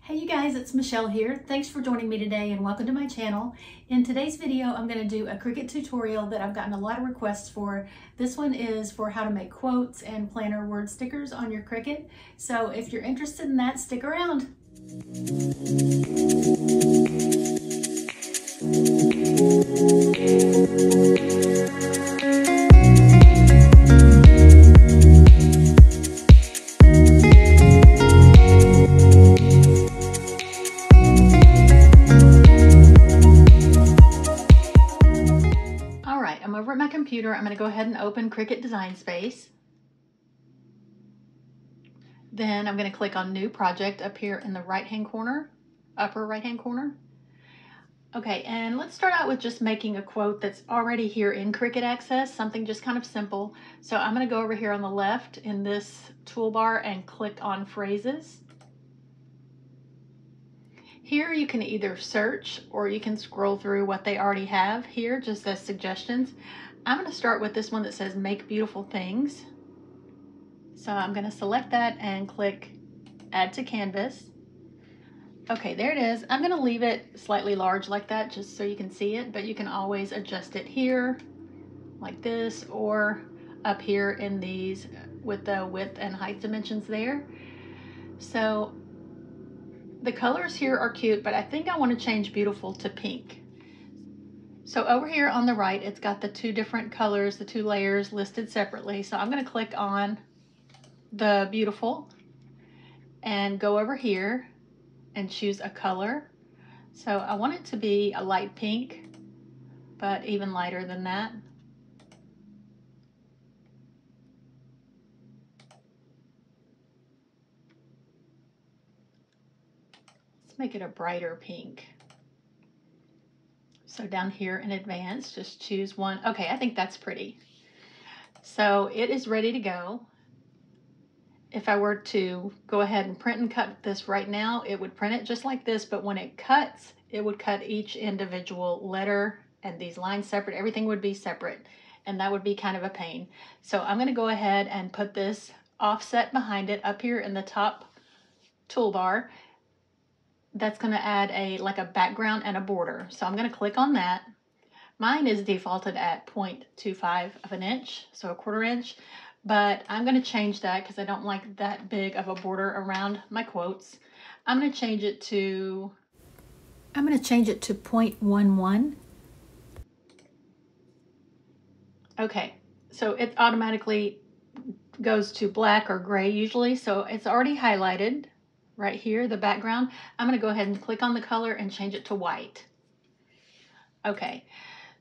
Hey you guys, it's Michelle here. Thanks for joining me today and welcome to my channel. In today's video, I'm going to do a Cricut tutorial that I've gotten a lot of requests for. This one is for how to make quotes and planner word stickers on your Cricut. So if you're interested in that, stick around. Over at my computer, I'm going to go ahead and open Cricut Design Space. Then I'm going to click on New Project up here in the right-hand corner, upper right-hand corner. Okay, and let's start out with just making a quote that's already here in Cricut Access, something just kind of simple. So I'm going to go over here on the left in this toolbar and click on Phrases. Here you can either search or you can scroll through what they already have here just as suggestions. I'm going to start with this one that says Make Beautiful Things. So I'm going to select that and click Add to Canvas. Okay, there it is. I'm going to leave it slightly large like that just so you can see it, but you can always adjust it here like this or up here in these with the width and height dimensions there. So the colors here are cute, but I think I want to change beautiful to pink. So over here on the right, it's got the two different colors, the two layers listed separately. So I'm going to click on the beautiful and go over here and choose a color. So I want it to be a light pink, but even lighter than that. Make it a brighter pink. So down here in advanced, just choose one. Okay, I think that's pretty. So it is ready to go. If I were to go ahead and print and cut this right now, it would print it just like this, but when it cuts, it would cut each individual letter and these lines separate. Everything would be separate, and that would be kind of a pain. So I'm going to go ahead and put this offset behind it up here in the top toolbar. That's going to add like a background and a border. So I'm going to click on that. Mine is defaulted at 0.25 of an inch, so a 1/4 inch, but I'm going to change that because I don't like that big of a border around my quotes. I'm going to change it to 0.11. Okay, so it automatically goes to black or gray usually, so it's already highlighted. Right here, the background, I'm going to go ahead and click on the color and change it to white. Okay,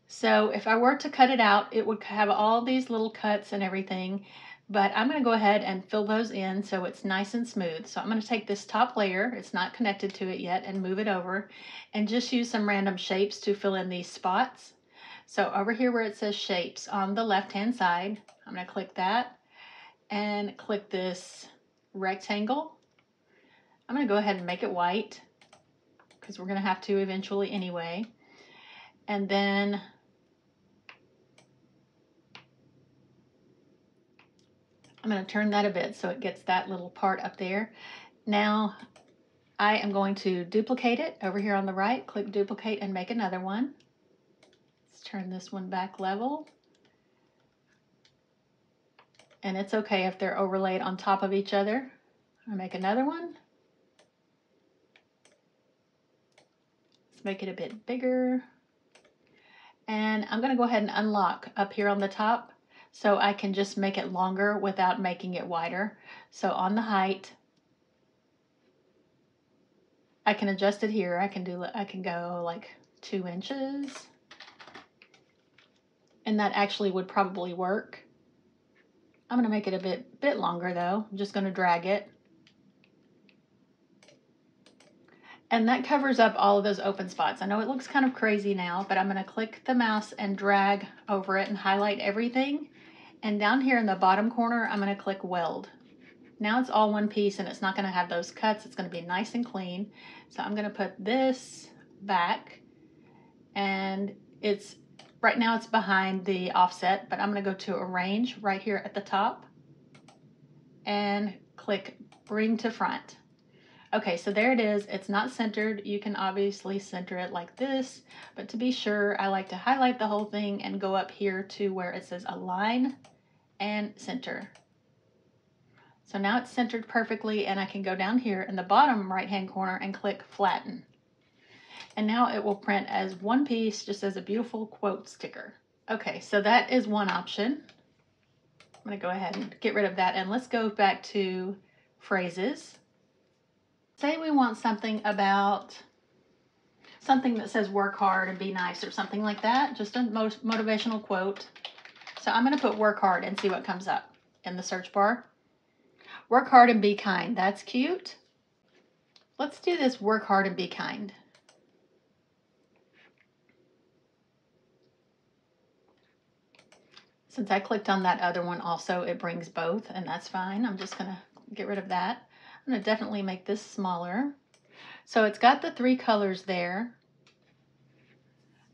so if I were to cut it out, it would have all these little cuts and everything, but I'm going to go ahead and fill those in so it's nice and smooth. So I'm going to take this top layer, it's not connected to it yet, and move it over and just use some random shapes to fill in these spots. So over here where it says shapes on the left-hand side, I'm going to click that and click this rectangle. I'm going to go ahead and make it white because we're going to have to eventually anyway. And then I'm going to turn that a bit so it gets that little part up there. Now I am going to duplicate it over here on the right, click duplicate and make another one. Let's turn this one back level. And it's okay if they're overlaid on top of each other. I'll make another one. Make it a bit bigger, and I'm going to go ahead and unlock up here on the top so I can just make it longer without making it wider. So on the height, I can adjust it here. I can go like 2 inches, and that actually would probably work. I'm going to make it a bit longer though. I'm just going to drag it. And that covers up all of those open spots. I know it looks kind of crazy now, but I'm going to click the mouse and drag over it and highlight everything. And down here in the bottom corner, I'm going to click Weld. Now it's all one piece and it's not going to have those cuts. It's going to be nice and clean. So I'm going to put this back, and right now it's behind the offset, but I'm going to go to Arrange right here at the top and click Bring to Front. Okay, so there it is. It's not centered. You can obviously center it like this, but to be sure, I like to highlight the whole thing and go up here to where it says align and center. So now it's centered perfectly, and I can go down here in the bottom right-hand corner and click flatten. And now it will print as one piece, just as a beautiful quote sticker. Okay, so that is one option. I'm gonna go ahead and get rid of that, and let's go back to phrases. Say we want something about something that says work hard and be nice or something like that, just a motivational quote. So I'm gonna put work hard and see what comes up in the search bar. Work hard and be kind, that's cute. Let's do this, work hard and be kind. Since I clicked on that other one also, it brings both, and that's fine. I'm just gonna get rid of that. I'm gonna definitely make this smaller. So it's got the 3 colors there.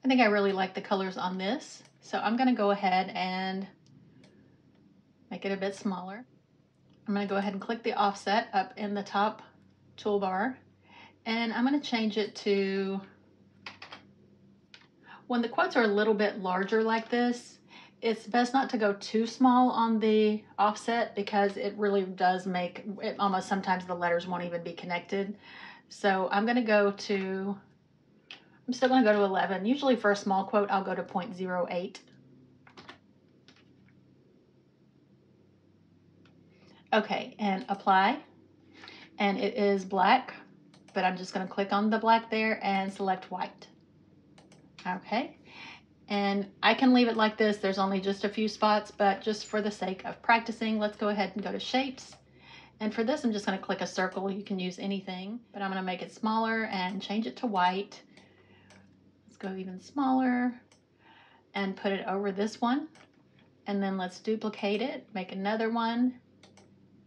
I think I really like the colors on this. So I'm gonna go ahead and make it a bit smaller. I'm gonna go ahead and click the offset up in the top toolbar, and I'm gonna change it to, when the quotes are a little bit larger like this, it's best not to go too small on the offset because it really does make it almost, sometimes the letters won't even be connected. So I'm still gonna go to 11. Usually for a small quote, I'll go to 0.08. Okay, and apply. And it is black, but I'm just gonna click on the black there and select white. Okay. And I can leave it like this. There's only just a few spots, but just for the sake of practicing, let's go ahead and go to shapes. And for this, I'm just going to click a circle. You can use anything, but I'm going to make it smaller and change it to white. Let's go even smaller and put it over this one. And then let's duplicate it, make another one.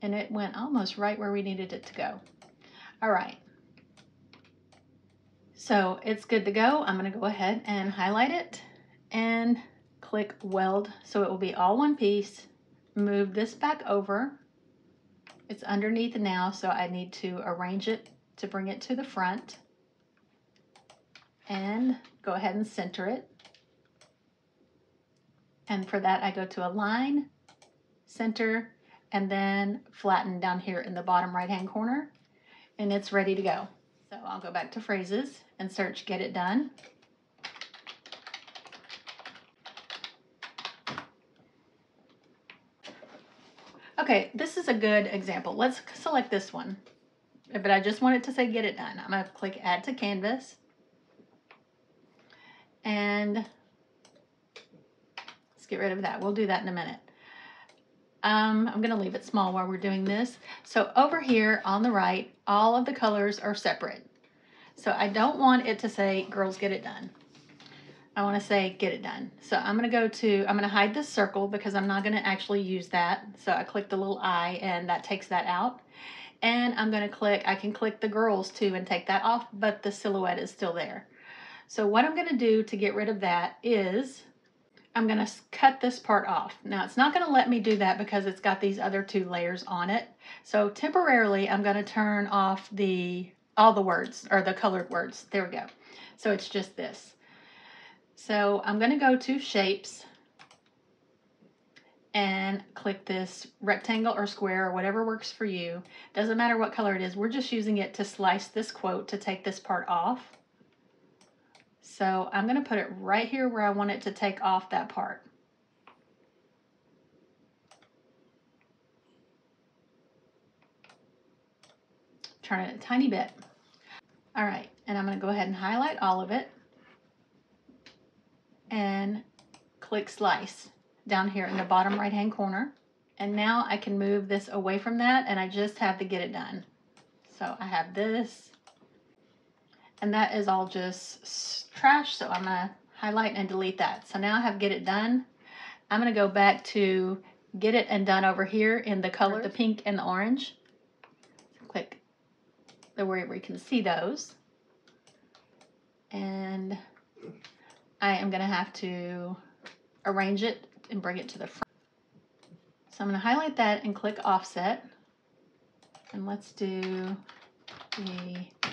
And it went almost right where we needed it to go. All right. So it's good to go. I'm going to go ahead and highlight it and click weld so it will be all one piece. Move this back over. It's underneath now, so I need to arrange it to bring it to the front. And go ahead and center it. And for that, I go to align, center, and then flatten down here in the bottom right-hand corner. And it's ready to go. So I'll go back to phrases and search get it done. Okay, this is a good example. Let's select this one, but I just want it to say get it done. I'm gonna click add to canvas, and let's get rid of that. We'll do that in a minute. I'm gonna leave it small while we're doing this. So over here on the right, all of the colors are separate. So I don't want it to say girls get it done. I want to say get it done. So I'm going to hide this circle because I'm not going to actually use that. So I click the little I and that takes that out. And I can click the girls too and take that off, but the silhouette is still there. So what I'm going to do to get rid of that is I'm going to cut this part off. Now it's not going to let me do that because it's got these other 2 layers on it. So temporarily I'm going to turn off all the words, or the colored words. There we go. So it's just this. So I'm going to go to shapes and click this rectangle or square or whatever works for you. Doesn't matter what color it is. We're just using it to slice this quote to take this part off. So I'm going to put it right here where I want it to take off that part. Turn it a tiny bit. All right, and I'm going to go ahead and highlight all of it and click slice down here in the bottom right hand corner. And now I can move this away from that, and I just have to get it done. So I have this, and that is all just trash, so I'm going to highlight and delete that. So now I have get it done. I'm going to go back to get it and done over here in the color, the pink and the orange. Click where we can see those. And I am going to have to arrange it and bring it to the front. So I'm going to highlight that and click offset. And let's do the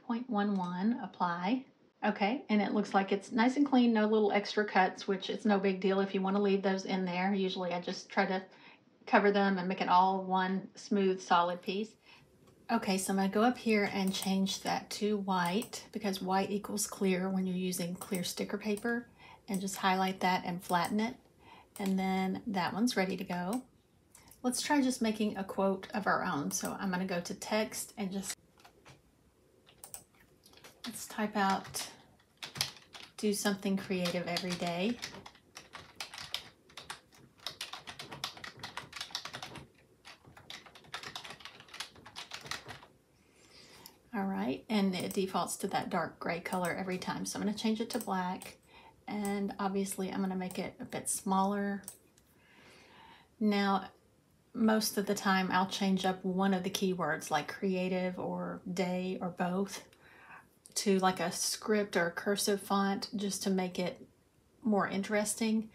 0.11, apply. Okay, and it looks like it's nice and clean, no little extra cuts, which it's no big deal if you want to leave those in there. Usually I just try to cover them and make it all one smooth, solid piece. Okay, so I'm going to go up here and change that to white because white equals clear when you're using clear sticker paper, and just highlight that and flatten it. And then that one's ready to go. Let's try just making a quote of our own. So I'm going to go to text and just let's type out, do something creative every day. All right, and it defaults to that dark gray color every time. So I'm going to change it to black, and obviously I'm going to make it a bit smaller. Now, most of the time I'll change up one of the keywords like creative or day or both to like a script or a cursive font just to make it more interesting.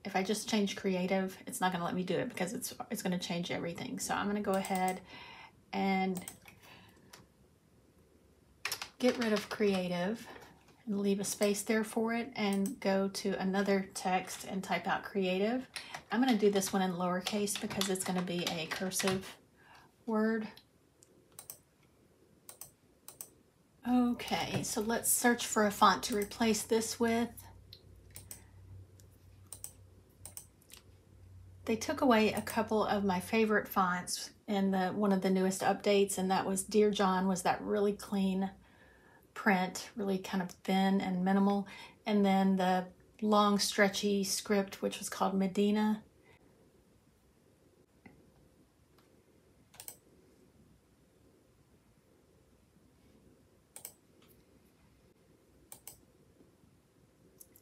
If I just change creative, it's not going to let me do it because it's going to change everything. So I'm going to go ahead and get rid of creative and leave a space there for it and go to another text and type out creative. I'm going to do this one in lowercase because it's going to be a cursive word. Okay, so let's search for a font to replace this with. They took away a couple of my favorite fonts in one of the newest updates, and that was Dear John was that really clean print, really kind of thin and minimal, and then the long stretchy script which was called Medina.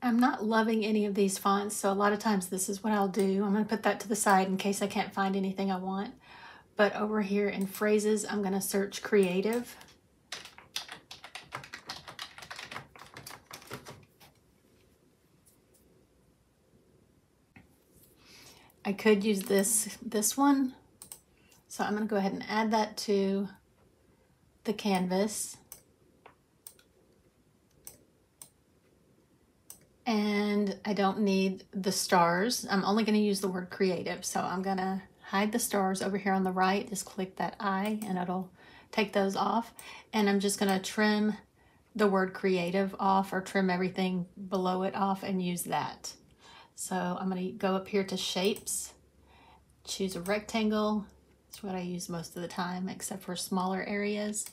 I'm not loving any of these fonts, so a lot of times this is what I'll do. I'm going to put that to the side in case I can't find anything I want. But over here in phrases, I'm going to search creative. I could use this one. So I'm going to go ahead and add that to the canvas. And I don't need the stars. I'm only going to use the word creative. So I'm going to hide the stars over here on the right. Just click that I and it'll take those off. And I'm just going to trim the word creative off, or trim everything below it off and use that. So I'm going to go up here to shapes, choose a rectangle. That's what I use most of the time, except for smaller areas.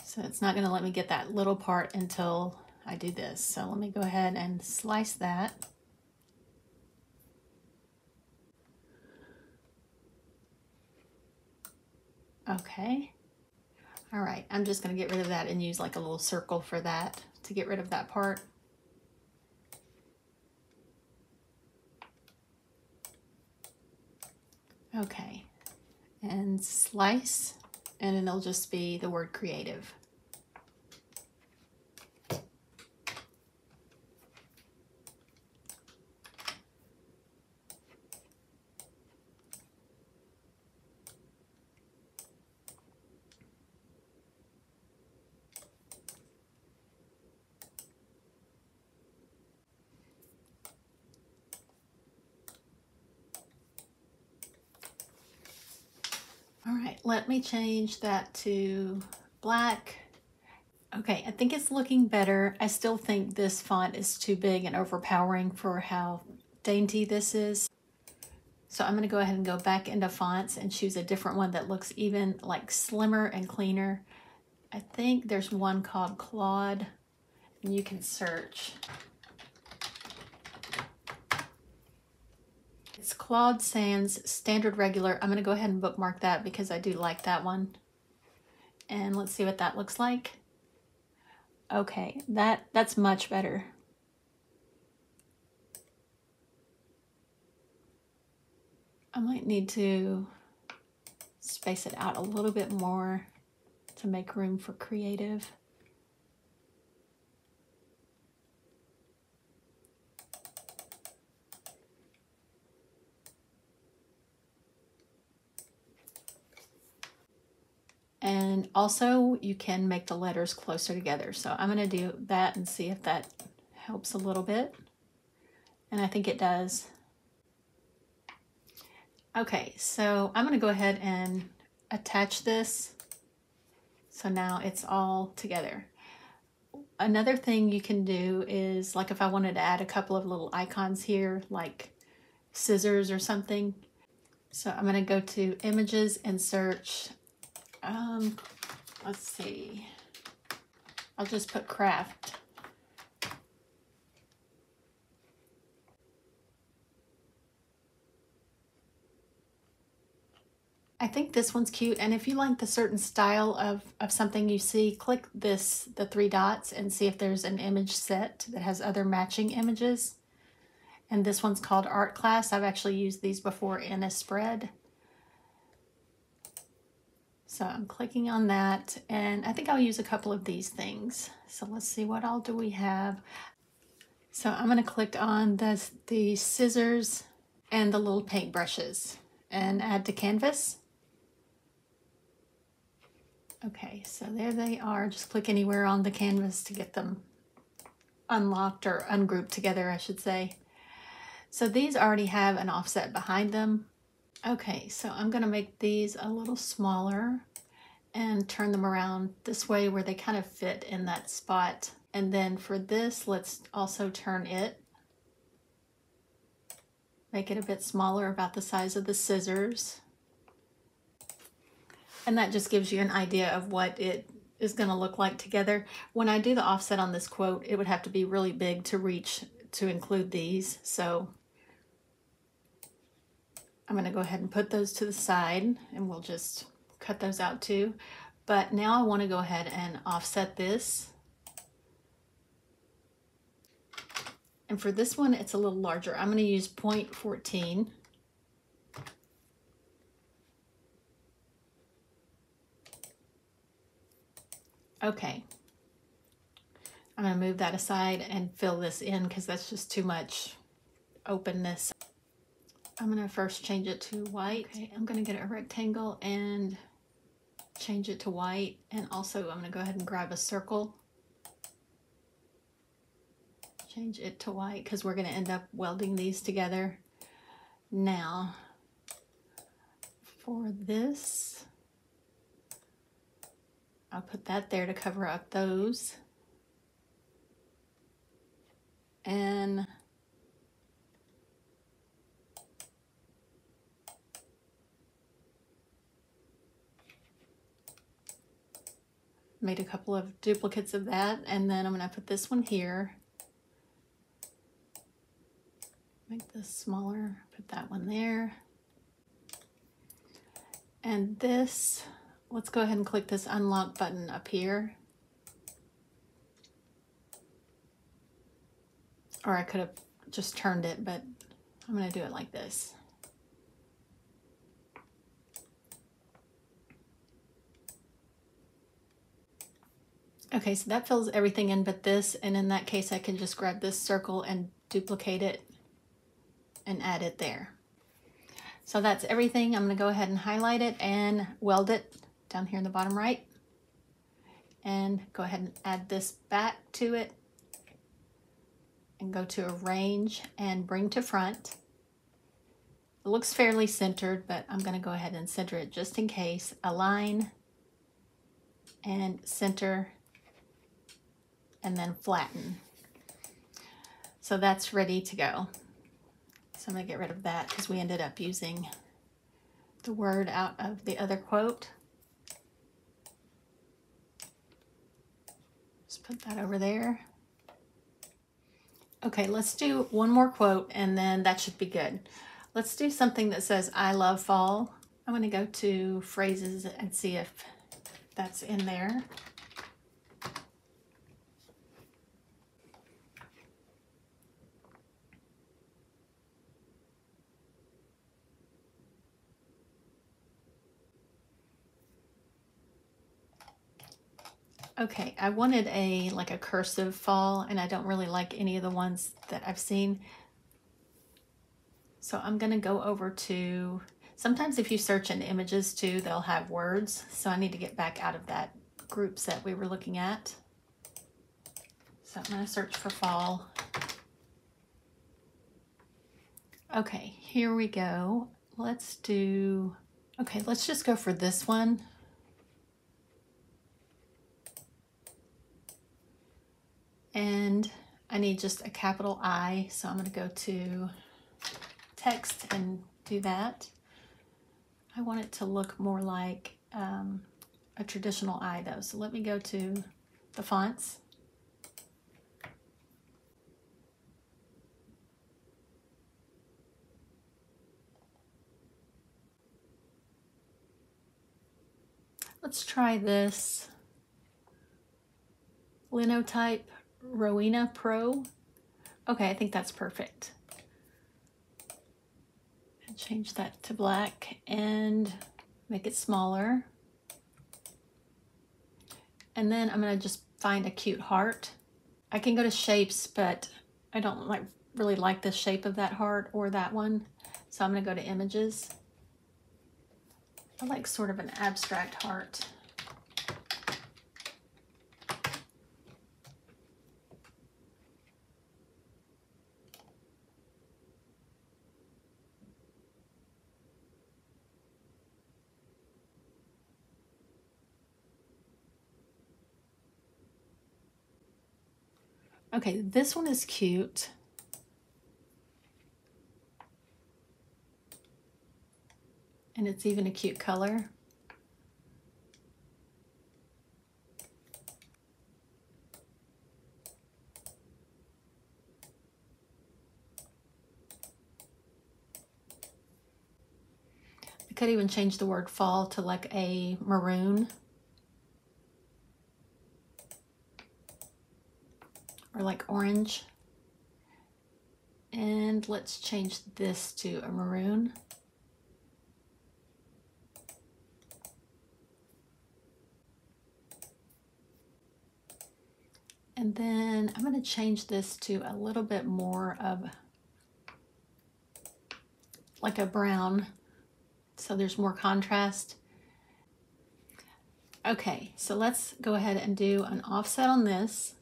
So it's not going to let me get that little part until I do this. So let me go ahead and slice that. Okay. All right, I'm just going to get rid of that and use like a little circle for that to get rid of that part. Okay, and slice, and then it'll just be the word creative. All right, let me change that to black. Okay, I think it's looking better. I still think this font is too big and overpowering for how dainty this is. So I'm going to go ahead and go back into fonts and choose a different one that looks even like slimmer and cleaner. I think there's one called Claude, and you can search. It's Claude Sans Standard Regular. I'm going to go ahead and bookmark that because I do like that one. And let's see what that looks like. Okay, that's much better. I might need to space it out a little bit more to make room for creative. And also you can make the letters closer together. So I'm going to do that and see if that helps a little bit. And I think it does. Okay, so I'm going to go ahead and attach this. So now it's all together. Another thing you can do is, like if I wanted to add a couple of little icons here, like scissors or something. So I'm going to go to images and search, let's see, I'll just put craft. I think this one's cute, and if you like the certain style of something you see, click the 3 dots and see if there's an image set that has other matching images. And this one's called Art Class. I've actually used these before in a spread. So I'm clicking on that, and I think I'll use a couple of these things. So let's see, what all do we have? So I'm going to click on the scissors and the little paint brushes and add to canvas. Okay, so there they are. Just click anywhere on the canvas to get them unlocked or ungrouped together, I should say. So these already have an offset behind them. Okay, so I'm going to make these a little smaller and turn them around this way where they kind of fit in that spot. And then for this, let's also turn it. Make it a bit smaller, about the size of the scissors. And that just gives you an idea of what it is going to look like together. When I do the offset on this quote, it would have to be really big to reach to include these. So I'm going to go ahead and put those to the side, and we'll just cut those out too. But now I want to go ahead and offset this. And for this one, it's a little larger. I'm going to use 0.14. Okay, I'm going to move that aside and fill this in because that's just too much openness. I'm going to first change it to white. Okay, I'm going to get a rectangle and change it to white. And also I'm going to go ahead and grab a circle. Change it to white because we're going to end up welding these together. Now, for this, I'll put that there to cover up those. And made a couple of duplicates of that, and then I'm going to put this one here. Make this smaller, put that one there. And this, let's go ahead and click this unlock button up here. Or I could have just turned it, but I'm going to do it like this. Okay, so that fills everything in but this, and in that case I can just grab this circle and duplicate it and add it there. So that's everything. I'm going to go ahead and highlight it and weld it down here in the bottom right. And go ahead and add this back to it. And go to Arrange and Bring to Front. It looks fairly centered, but I'm going to go ahead and center it just in case. Align and center and then flatten. So that's ready to go. So I'm going to get rid of that because we ended up using the word out of the other quote. Just put that over there. Okay, let's do one more quote and then that should be good. Let's do something that says, I love fall. I'm going to go to phrases and see if that's in there. Okay, I wanted like a cursive fall, and I don't really like any of the ones that I've seen. So I'm going to go over to, Sometimes if you search in images too, they'll have words. So I need to get back out of that group set we were looking at. So I'm going to search for fall. Okay, here we go. Let's do, okay, let's just go for this one. And I need just a capital I, so I'm going to go to text and do that. I want it to look more like a traditional I though, so let me go to the fonts. Let's try this Linotype Rowena Pro. Okay, I think that's perfect. And change that to black and make it smaller. And then I'm gonna just find a cute heart. I can go to shapes, but I don't really like the shape of that heart or that one. So I'm gonna go to images. I like sort of an abstract heart. Okay, this one is cute. And it's even a cute color. I could even change the word fall to like a maroon. Or like orange. And let's change this to a maroon. And then I'm going to change this to a little bit more of like a brown, so there's more contrast. Okay, so let's go ahead and do an offset on this.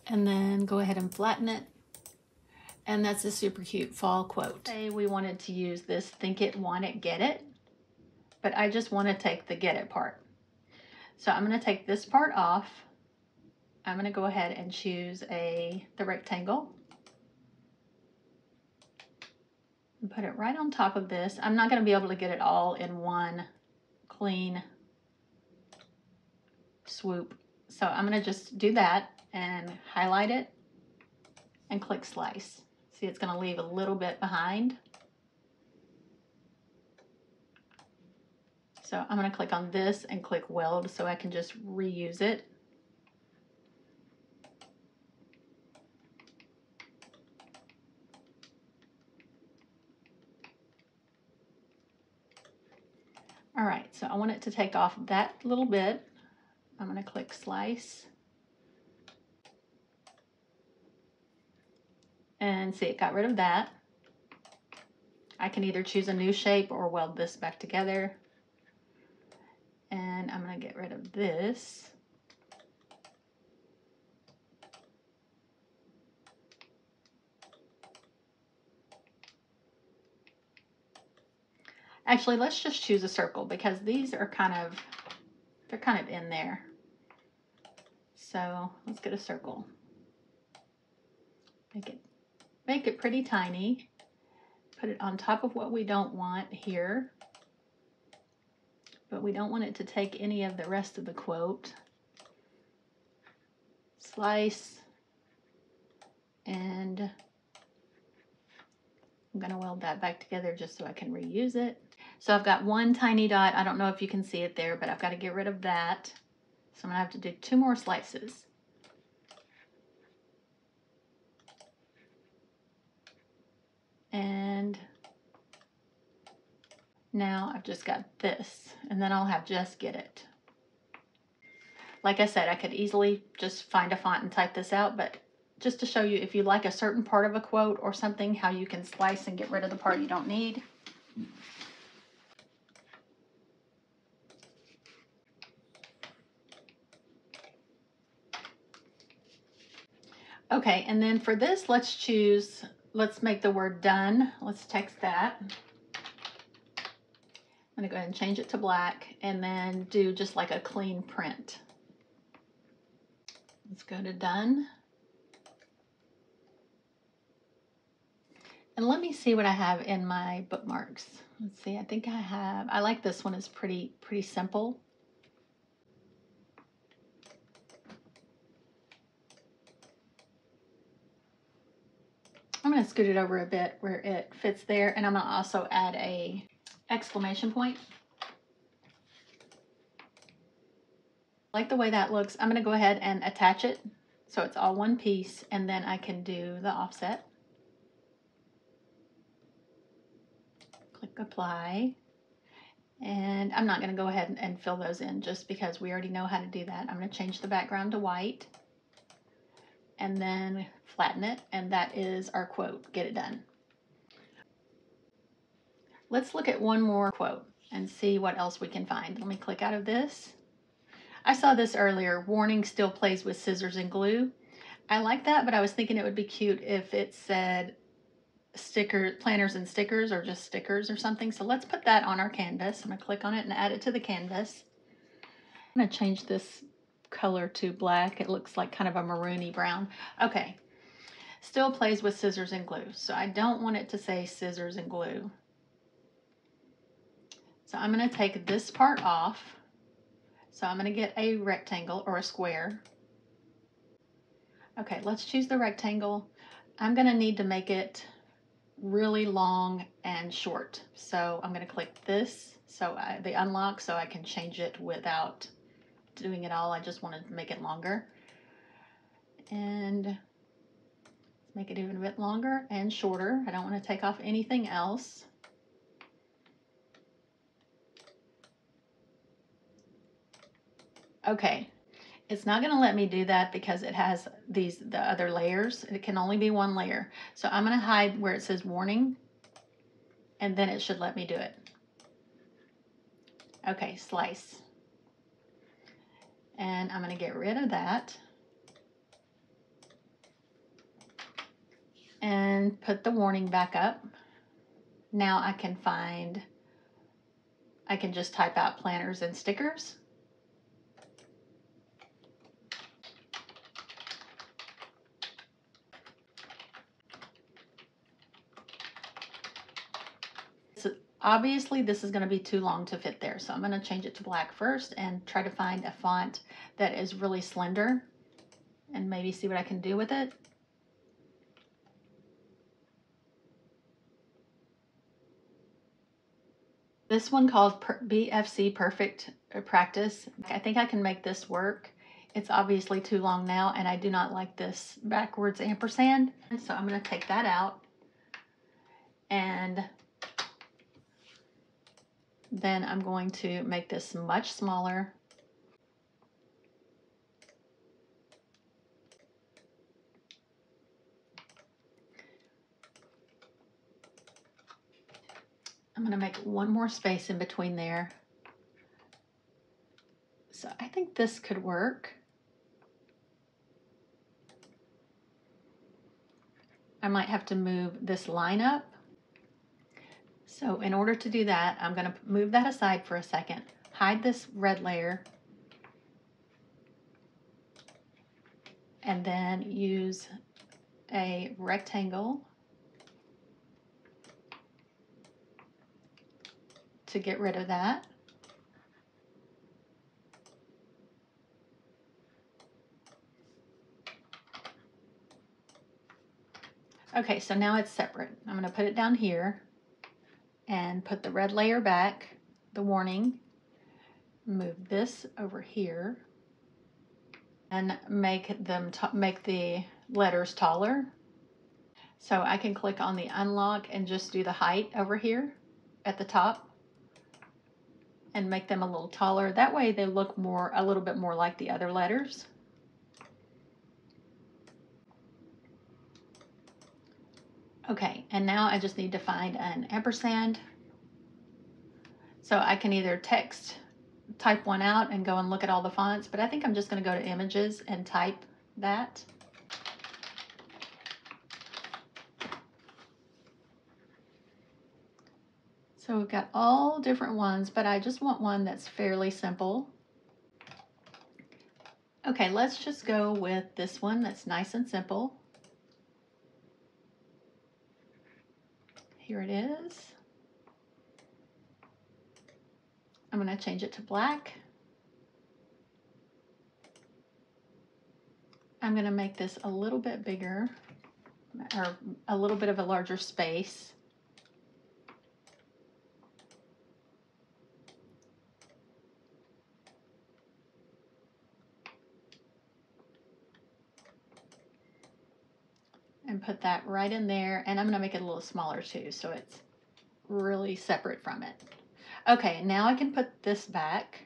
And then go ahead and flatten it. And that's a super cute fall quote. Say we wanted to use this think it, want it, get it, but I just want to take the get it part. So I'm going to take this part off. I'm going to go ahead and choose the rectangle and put it right on top of this. I'm not going to be able to get it all in one clean swoop. So I'm going to just do that and highlight it and click slice. See, it's going to leave a little bit behind. So I'm going to click on this and click weld so I can just reuse it. All right, so I want it to take off that little bit. I'm going to click slice. And see, it got rid of that. I can either choose a new shape or weld this back together. And I'm going to get rid of this. Actually, let's just choose a circle because these are they're kind of in there. So let's get a circle. Make it pretty tiny. Put it on top of what we don't want here. But we don't want it to take any of the rest of the quote. Slice. And I'm going to weld that back together just so I can reuse it. So I've got one tiny dot. I don't know if you can see it there, but I've got to get rid of that. So I'm going to have to do 2 more slices. Now I've just got this, and then I'll have just get it. Like I said, I could easily just find a font and type this out, but just to show you, if you like a certain part of a quote or something, how you can slice and get rid of the part you don't need. Okay, and then for this, let's make the word done. Let's text that. I'm gonna go ahead and change it to black and then do just like a clean print. Let's go to done. And let me see what I have in my bookmarks. Let's see, I think I like this one. It's pretty simple. I'm going to scoot it over a bit where it fits there, and I'm going to also add a exclamation point. Like the way that looks, I'm going to go ahead and attach it so it's all one piece, and then I can do the offset. Click apply, and I'm not going to go ahead and fill those in just because we already know how to do that. I'm going to change the background to white and then flatten it, and that is our quote, get it done. Let's look at one more quote and see what else we can find. Let me click out of this. I saw this earlier, warning, still plays with scissors and glue. I like that, but I was thinking it would be cute if it said planners and stickers, or just stickers or something. So let's put that on our canvas. I'm gonna click on it and add it to the canvas. I'm gonna change this color to black. It looks like kind of a maroony brown. Okay, still plays with scissors and glue. So I don't want it to say scissors and glue. So I'm gonna take this part off. So I'm gonna get a rectangle or a square. Okay, let's choose the rectangle. I'm gonna need to make it really long and short. So I'm gonna click this, so the unlock, so I can change it without doing it all. I just wanted to make it longer. And let's make it even a bit longer and shorter. I don't want to take off anything else. Okay, it's not going to let me do that because it has the other layers. It can only be one layer. So I'm going to hide where it says warning, and then it should let me do it. Okay, slice. And I'm going to get rid of that and put the warning back up. Now I can just type out planners and stickers. Obviously, this is going to be too long to fit there, so I'm going to change it to black first and try to find a font that is really slender and maybe see what I can do with it. This one called BFC Perfect Practice. I think I can make this work. It's obviously too long now, and I do not like this backwards ampersand, so I'm going to take that out, and then I'm going to make this much smaller. I'm going to make one more space in between there. So I think this could work. I might have to move this line up. So in order to do that, I'm going to move that aside for a second, hide this red layer, and then use a rectangle to get rid of that. Okay, so now it's separate. I'm going to put it down here and put the red layer back, the warning, move this over here, and make the letters taller. So I can click on the unlock and just do the height over here at the top. and make them a little taller. That way they look a little bit more like the other letters. Okay, and now I just need to find an ampersand. So I can either type one out and go and look at all the fonts, but I think I'm just going to go to images and type that. So we've got all different ones, but I just want one that's fairly simple. Okay, let's just go with this one that's nice and simple. Here it is. I'm going to change it to black. I'm going to make this a little bit bigger, or a little bit of a larger space. And put that right in there, and I'm going to make it a little smaller too, so it's really separate from it. Okay, now I can put this back.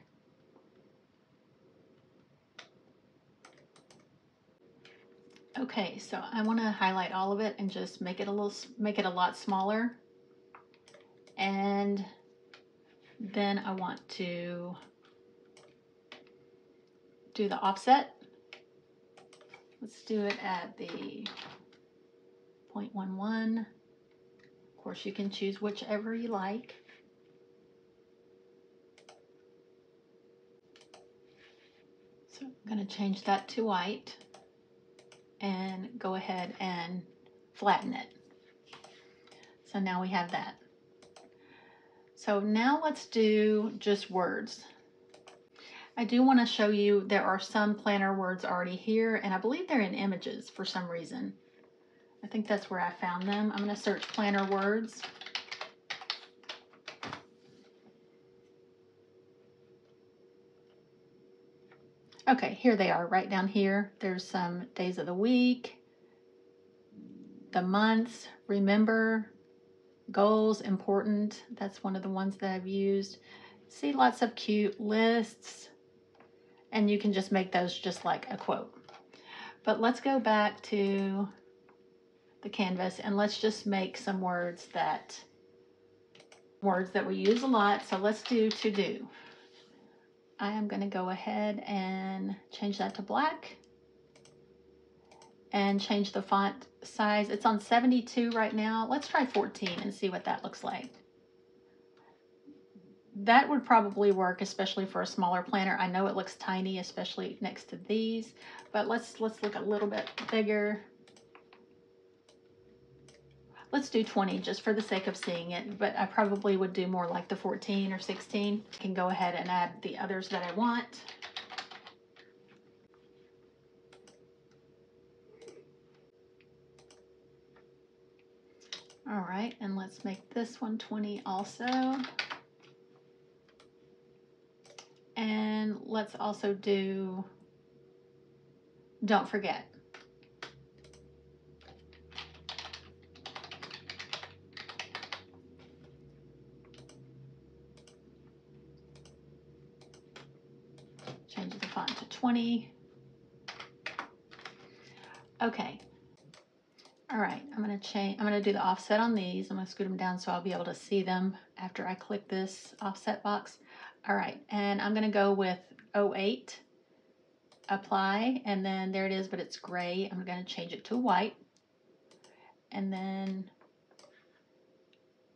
Okay, so I want to highlight all of it and just make it a lot smaller. And then I want to do the offset. Let's do it at the 0.11. Of course, you can choose whichever you like. So I'm going to change that to white and go ahead and flatten it. So now we have that. So now let's do just words. I do want to show you there are some planner words already here, and I believe they're in images for some reason. I think that's where I found them. I'm going to search planner words. Okay, here they are right down here. There's some days of the week, the months, remember, goals, important. That's one of the ones that I've used. See lots of cute lists, and you can just make those just like a quote. But let's go back to the canvas and let's just make some words that we use a lot. So let's do to do. I am going to go ahead and change that to black and change the font size. It's on 72 right now. Let's try 14 and see what that looks like. That would probably work, especially for a smaller planner. I know it looks tiny, especially next to these, but let's look a little bit bigger. Let's do 20 just for the sake of seeing it, but I probably would do more like the 14 or 16. I can go ahead and add the others that I want. All right, and let's make this one 20 also. And let's also do don't forget. Change the font to 20. Okay. All right, I'm going to do the offset on these. I'm going to scoot them down so I'll be able to see them after I click this offset box. All right, and I'm going to go with 08, apply, and then there it is, but it's gray. I'm going to change it to white, and then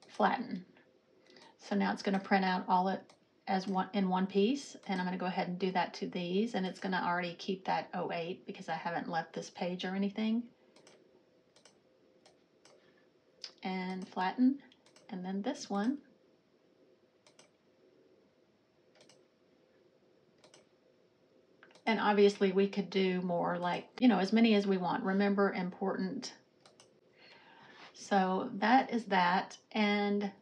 flatten. So now it's going to print out all it as in one piece, and I'm going to go ahead and do that to these, and it's going to already keep that 08 because I haven't left this page or anything. And flatten, and then this one. And obviously we could do more, like, you know, as many as we want. Remember, important. So that is that. And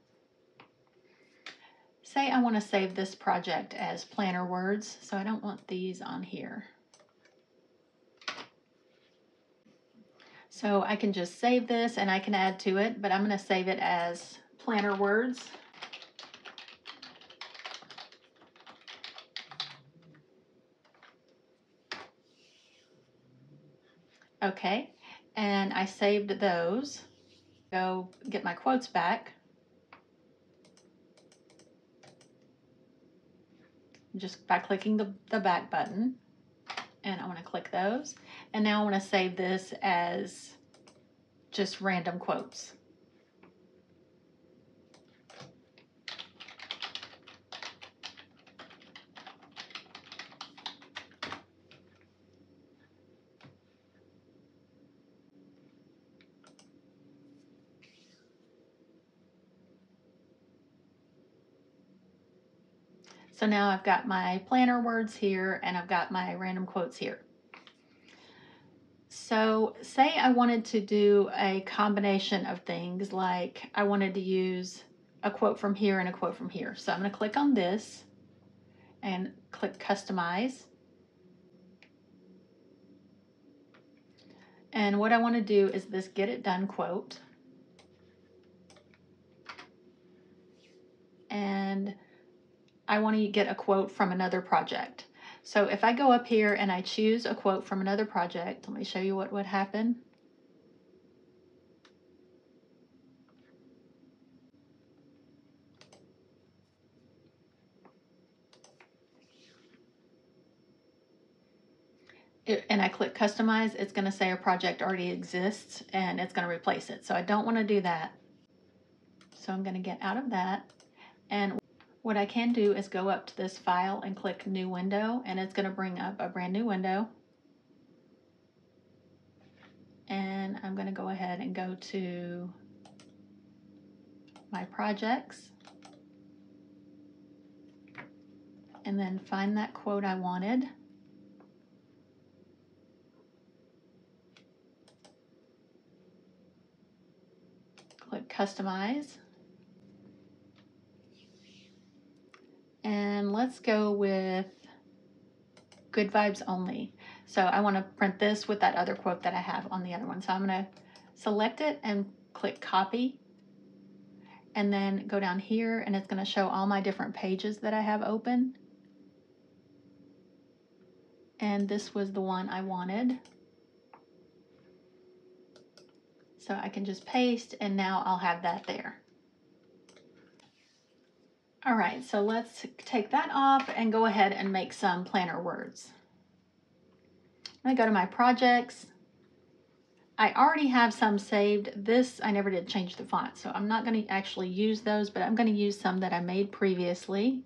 say I want to save this project as planner words, so I don't want these on here. So I can just save this and I can add to it, but I'm going to save it as planner words. Okay, and I saved those. Go get my quotes back. Just by clicking the back button. And I want to click those. And now I want to save this as just random quotes. So now I've got my planner words here and I've got my random quotes here. So say I wanted to do a combination of things, like I wanted to use a quote from here and a quote from here. So I'm going to click on this and click Customize. And what I want to do is this Get It Done quote. And I want to get a quote from another project. So if I go up here and I choose a quote from another project, let me show you what would happen. And I click Customize, it's going to say a project already exists and it's going to replace it. So I don't want to do that. So I'm going to get out of that. And what I can do is go up to this file and click New Window, and it's going to bring up a brand new window. And I'm going to go ahead and go to my projects and then find that quote I wanted. Click Customize. And let's go with Good Vibes Only. So I want to print this with that other quote that I have on the other one. So I'm going to select it and click Copy. And then go down here and it's going to show all my different pages that I have open. And this was the one I wanted. So I can just paste and now I'll have that there. All right, so let's take that off and go ahead and make some planner words. I'm gonna go to my projects. I already have some saved. This, I never did change the font, so I'm not gonna actually use those, but I'm gonna use some that I made previously.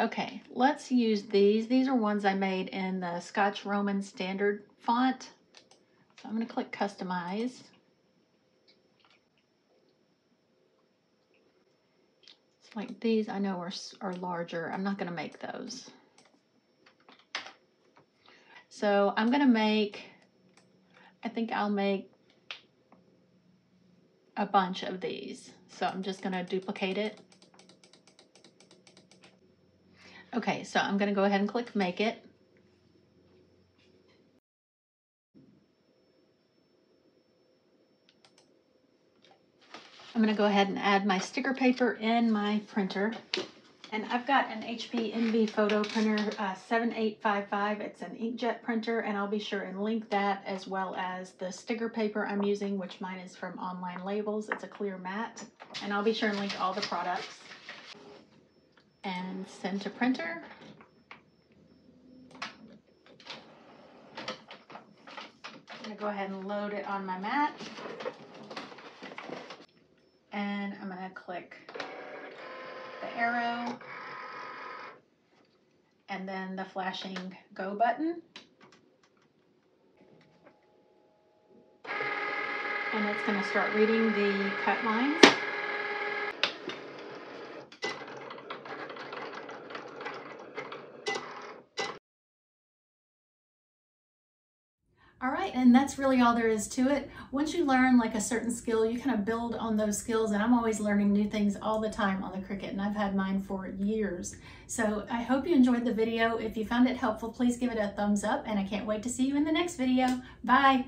Okay, let's use these. These are ones I made in the Scotch Roman Standard font. So I'm gonna click Customize. Like these I know are larger. I'm not going to make those. So I'm going to make, I think I'll make a bunch of these. So I'm just going to duplicate it. Okay, so I'm going to go ahead and click Make It. I'm going to go ahead and add my sticker paper in my printer. And I've got an HP Envy photo printer 7855. It's an inkjet printer, and I'll be sure and link that as well as the sticker paper I'm using, which mine is from Online Labels. It's a clear matte. And I'll be sure and link all the products. And send to printer. I'm going to go ahead and load it on my mat. And I'm going to click the arrow and then the flashing go button. And it's going to start reading the cut lines. All right, and that's really all there is to it. Once you learn like a certain skill, you kind of build on those skills, and I'm always learning new things all the time on the Cricut, and I've had mine for years. So I hope you enjoyed the video. If you found it helpful, please give it a thumbs up, and I can't wait to see you in the next video. Bye.